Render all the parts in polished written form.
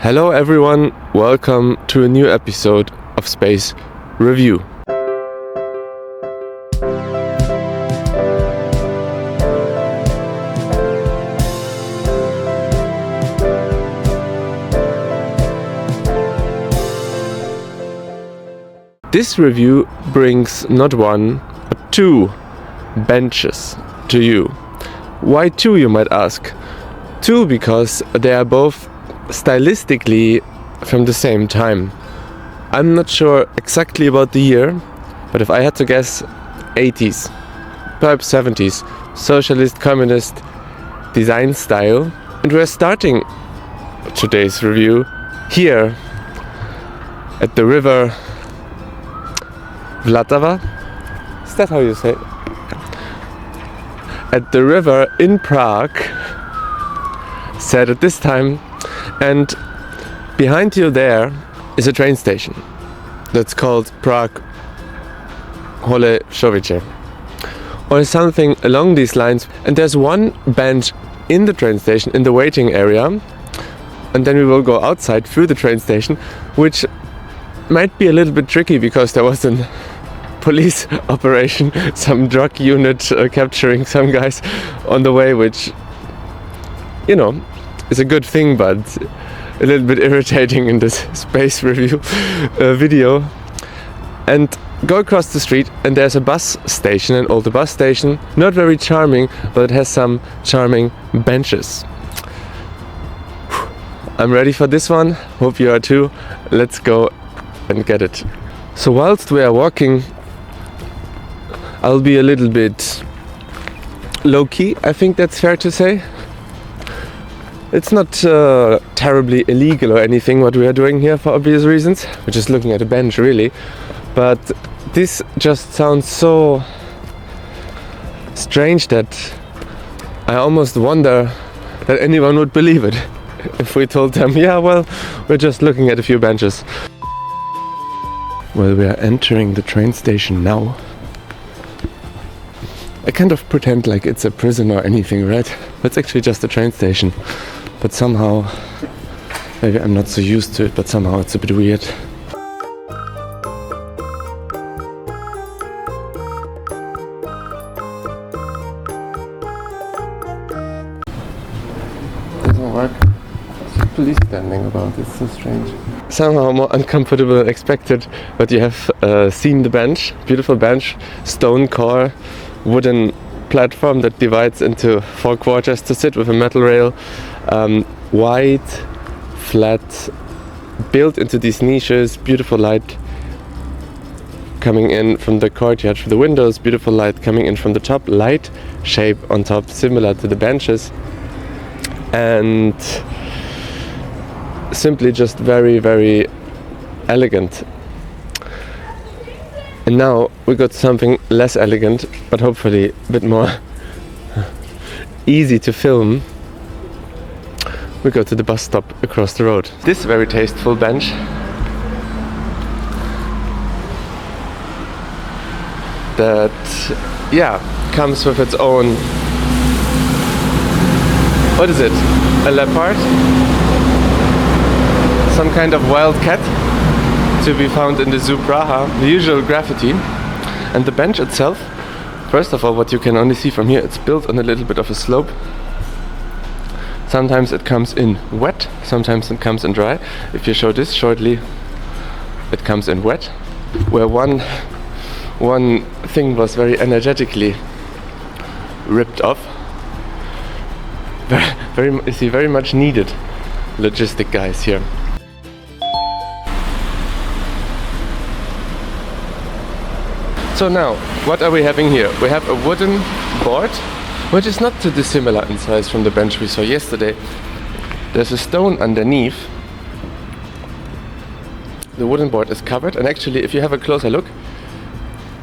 Hello everyone, welcome to a new episode of Space Review. This review brings not one, but two benches to you. Why two, you might ask? Two because they are both stylistically from the same time. I'm not sure exactly about the year, but if I had to guess, 80s, perhaps 70s, socialist, communist design style. And we're starting today's review here at the river Vltava. Is that how you say it? At the river in Prague, said at this time. And behind you there is a train station that's called Prague Holešovice or something along these lines. And there's one bench in the train station in the waiting area, and then we will go outside through the train station, which might be a little bit tricky because there was a police operation, some drug unit capturing some guys on the way, which, you know, is a good thing, but a little bit irritating in this space review video. And go across the street and there's a bus station, an older bus station, not very charming, but it has some charming benches. I'm ready for this one, hope you are too. Let's go and get it. So whilst we are walking, I'll be a little bit low-key, I think that's fair to say. It's not terribly illegal or anything what we are doing here for obvious reasons. We're just looking at a bench really. But this just sounds so strange that I almost wonder that anyone would believe it if we told them, yeah, well, we're just looking at a few benches. Well, we are entering the train station now. I kind of pretend like it's a prison or anything, right? It's actually just a train station. But somehow, maybe I'm not so used to it, but somehow it's a bit weird. Doesn't work. There's a police standing about, it's so strange. Somehow more uncomfortable than expected, but you have seen the bench, beautiful bench, stone core, wooden platform that divides into 4 quarters to sit with a metal rail. Wide, flat, built into these niches, beautiful light coming in from the courtyard through the windows, beautiful light coming in from the top, light shape on top similar to the benches, and simply just very, very elegant. And now we got something less elegant, but hopefully a bit more easy to film. We go to the bus stop across the road. This very tasteful bench that, yeah, comes with its own, what is it? A leopard? Some kind of wild cat to be found in the Zoo Praha, the usual graffiti. And the bench itself, first of all, what you can only see from here, it's built on a little bit of a slope. Sometimes it comes in wet, sometimes it comes in dry. If you show this shortly, it comes in wet, where one thing was very energetically ripped off. Very much needed logistic guys here. So now, what are we having here? We have a wooden board, which is not too dissimilar in size from the bench we saw yesterday. There's a stone underneath. The wooden board is covered, and actually if you have a closer look,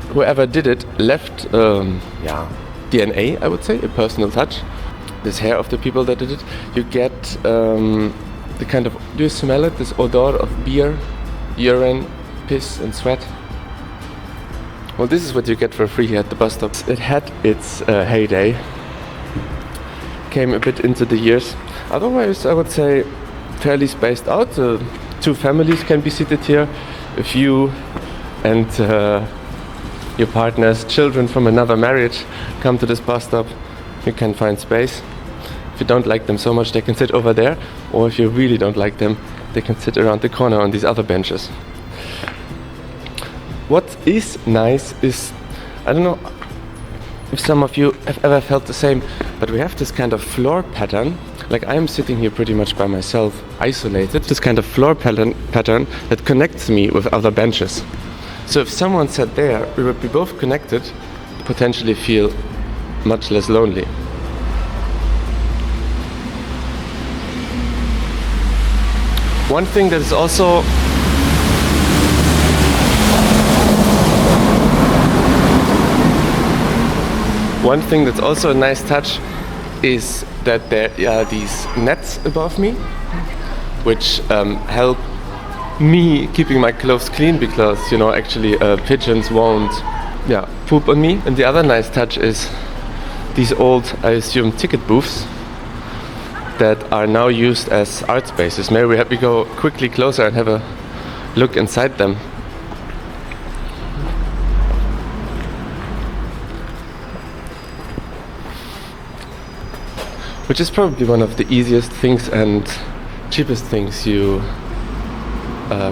whoever did it left DNA, I would say, a personal touch. This hair of the people that did it. You get the kind of, do you smell it? This odor of beer, urine, piss and sweat. Well, this is what you get for free here at the bus stops. It had its heyday, came a bit into the years. Otherwise, I would say fairly spaced out. 2 families can be seated here. If you and your partner's children from another marriage come to this bus stop, you can find space. If you don't like them so much, they can sit over there, or if you really don't like them, they can sit around the corner on these other benches. What is nice is, I don't know if some of you have ever felt the same, but we have this kind of floor pattern. Like, I'm sitting here pretty much by myself, isolated. This kind of floor pattern that connects me with other benches. So if someone sat there, we would be both connected, potentially feel much less lonely. One thing that is also a nice touch is that there are these nets above me, which help me keeping my clothes clean, because actually pigeons won't poop on me. And the other nice touch is these old, I assume, ticket booths that are now used as art spaces. Maybe we go quickly closer and have a look inside them. Which is probably one of the easiest things and cheapest things you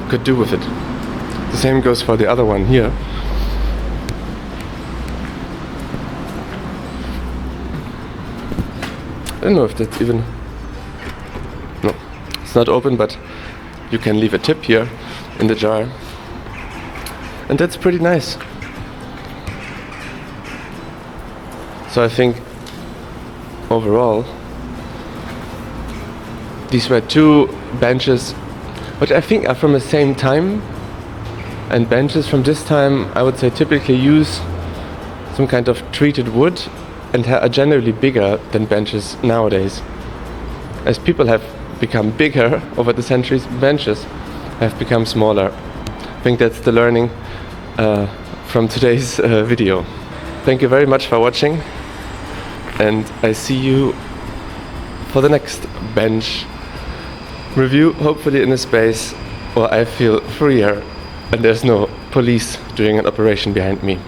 could do with it. The same goes for the other one here. I don't know if that's even... No, it's not open, but you can leave a tip here in the jar. And that's pretty nice. So I think overall, these were 2 benches which I think are from the same time, and benches from this time I would say typically use some kind of treated wood and are generally bigger than benches nowadays. As people have become bigger over the centuries, benches have become smaller. I think that's the learning from today's video. Thank you very much for watching, and I see you for the next bench review, hopefully in a space where I feel freer and there's no police doing an operation behind me.